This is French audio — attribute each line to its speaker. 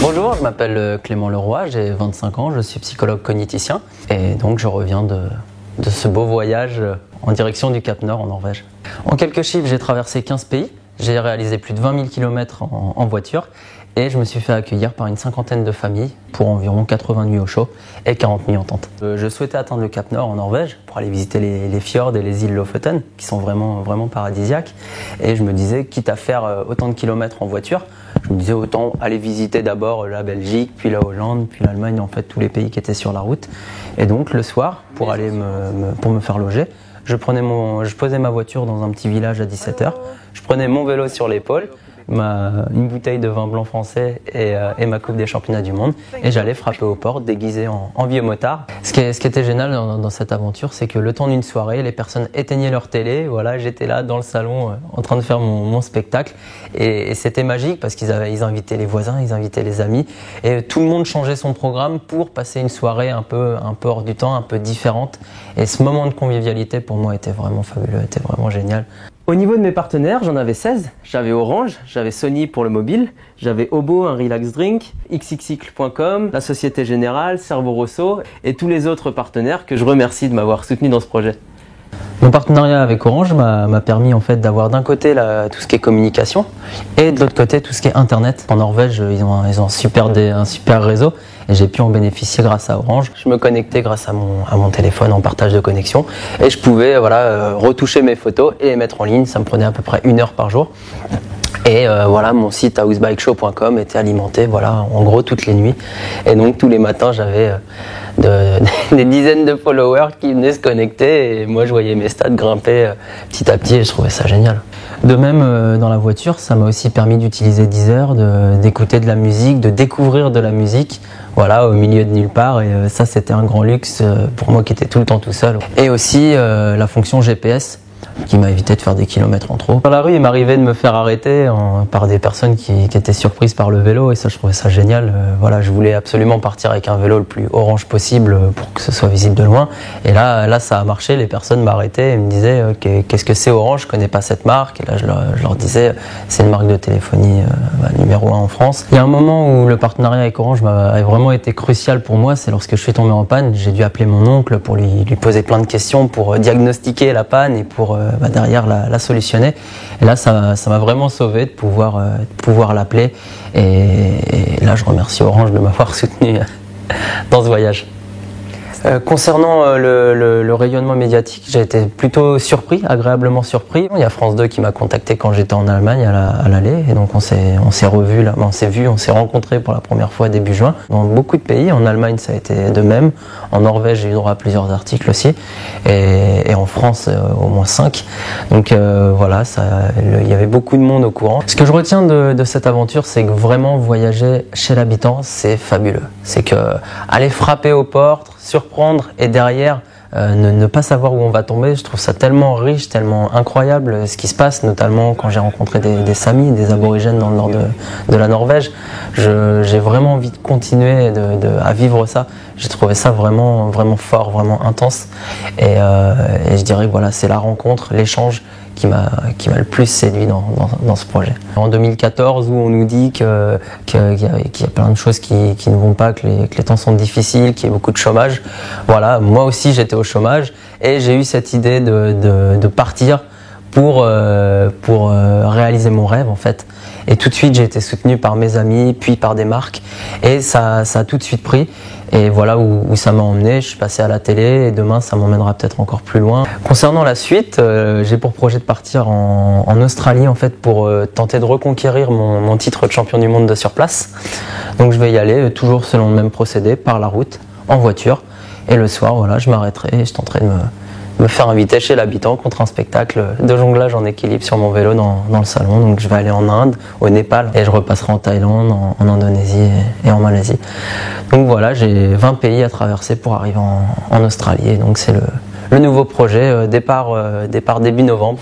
Speaker 1: Bonjour, je m'appelle Clément Leroy, j'ai 25 ans, je suis psychologue cogniticien et donc je reviens de ce beau voyage en direction du Cap Nord en Norvège. En quelques chiffres, j'ai traversé 15 pays, j'ai réalisé plus de 20 000 km en voiture et je me suis fait accueillir par une cinquantaine de familles pour environ 80 nuits au chaud et 40 nuits en tente. Je souhaitais atteindre le Cap Nord en Norvège pour aller visiter les fjords et les îles Lofoten qui sont vraiment paradisiaques et je me disais, quitte à faire autant de kilomètres en voiture, je me disais autant aller visiter d'abord la Belgique, puis la Hollande, puis l'Allemagne, en fait tous les pays qui étaient sur la route. Et donc le soir, pour aller pour me faire loger, je posais ma voiture dans un petit village à 17h, je prenais mon vélo sur l'épaule, une bouteille de vin blanc français et ma coupe des championnats du monde et j'allais frapper aux portes déguisé en vieux motard. Ce qui était génial dans cette aventure, c'est que le temps d'une soirée, les personnes éteignaient leur télé, voilà, j'étais là dans le salon en train de faire mon spectacle et c'était magique parce qu'ils invitaient les voisins, ils invitaient les amis et tout le monde changeait son programme pour passer une soirée un peu hors du temps, un peu différente et ce moment de convivialité pour moi était vraiment fabuleux, était vraiment génial. Au niveau de mes partenaires, j'en avais 16. J'avais Orange, j'avais Sony pour le mobile, j'avais Obo, un relax drink, xxcycle.com, la Société Générale, Cervo Rosso et tous les autres partenaires que je remercie de m'avoir soutenu dans ce projet. Mon partenariat avec Orange m'a permis en fait d'avoir d'un côté tout ce qui est communication et de l'autre côté tout ce qui est internet. En Norvège, ils ont un super réseau et j'ai pu en bénéficier grâce à Orange. Je me connectais grâce à mon téléphone en partage de connexion et je pouvais retoucher mes photos et les mettre en ligne. Ça me prenait à peu près 1 heure par jour. Et mon site housebikeshow.com était alimenté en gros toutes les nuits. Et donc tous les matins j'avais des dizaines de followers qui venaient se connecter et moi je voyais mes stats grimper petit à petit et je trouvais ça génial. De même dans la voiture, ça m'a aussi permis d'utiliser Deezer, d'écouter de la musique, de découvrir de la musique au milieu de nulle part et ça c'était un grand luxe pour moi qui était tout le temps tout seul. Et aussi la fonction GPS qui m'a évité de faire des kilomètres en trop. Dans la rue, il m'arrivait de me faire arrêter par des personnes qui étaient surprises par le vélo et ça, je trouvais ça génial. Je voulais absolument partir avec un vélo le plus orange possible pour que ce soit visible de loin. Et là ça a marché, les personnes m'arrêtaient et me disaient qu'est-ce que c'est Orange, je connais pas cette marque. Et là, je leur disais, c'est une marque de téléphonie numéro 1 en France. Il y a un moment où le partenariat avec Orange a vraiment été crucial pour moi, c'est lorsque je suis tombé en panne. J'ai dû appeler mon oncle pour lui poser plein de questions, pour diagnostiquer la panne et pour derrière la solutionner. Et là ça m'a vraiment sauvé de pouvoir l'appeler et là je remercie Orange de m'avoir soutenu dans ce voyage. Concernant le rayonnement médiatique, j'ai été plutôt surpris, agréablement surpris. Il y a France 2 qui m'a contacté quand j'étais en Allemagne à l'aller et donc on s'est revus là, on s'est rencontrés pour la première fois début juin. Dans beaucoup de pays, en Allemagne ça a été de même, en Norvège j'ai eu droit à plusieurs articles aussi et en France au moins 5. Donc il y avait beaucoup de monde au courant. Ce que je retiens de cette aventure, c'est que vraiment voyager chez l'habitant, c'est fabuleux. C'est que aller frapper aux portes, surprendre et derrière ne pas savoir où on va tomber, je trouve ça tellement riche, tellement incroyable ce qui se passe, notamment quand j'ai rencontré des Samis, des aborigènes dans le nord de la Norvège. J'ai vraiment envie de continuer à vivre ça. J'ai trouvé ça vraiment fort, vraiment intense et je dirais que c'est la rencontre, l'échange qui m'a le plus séduit dans ce projet. En 2014, où on nous dit qu'il y a plein de choses qui ne vont pas, que les temps sont difficiles, qu'il y a beaucoup de chômage, moi aussi j'étais au chômage et j'ai eu cette idée de partir pour réaliser mon rêve en fait. Et tout de suite j'ai été soutenu par mes amis, puis par des marques et ça a tout de suite pris. Et voilà où ça m'a emmené, je suis passé à la télé et demain ça m'emmènera peut-être encore plus loin. Concernant la suite, j'ai pour projet de partir en Australie en fait pour tenter de reconquérir mon titre de champion du monde de surplace. Donc je vais y aller toujours selon le même procédé, par la route, en voiture. Et le soir, je m'arrêterai et je tenterai de me faire inviter chez l'habitant contre un spectacle de jonglage en équilibre sur mon vélo dans le salon. Donc je vais aller en Inde, au Népal et je repasserai en Thaïlande, en Indonésie et en Malaisie. Donc j'ai 20 pays à traverser pour arriver en Australie et donc c'est le nouveau projet, départ début novembre.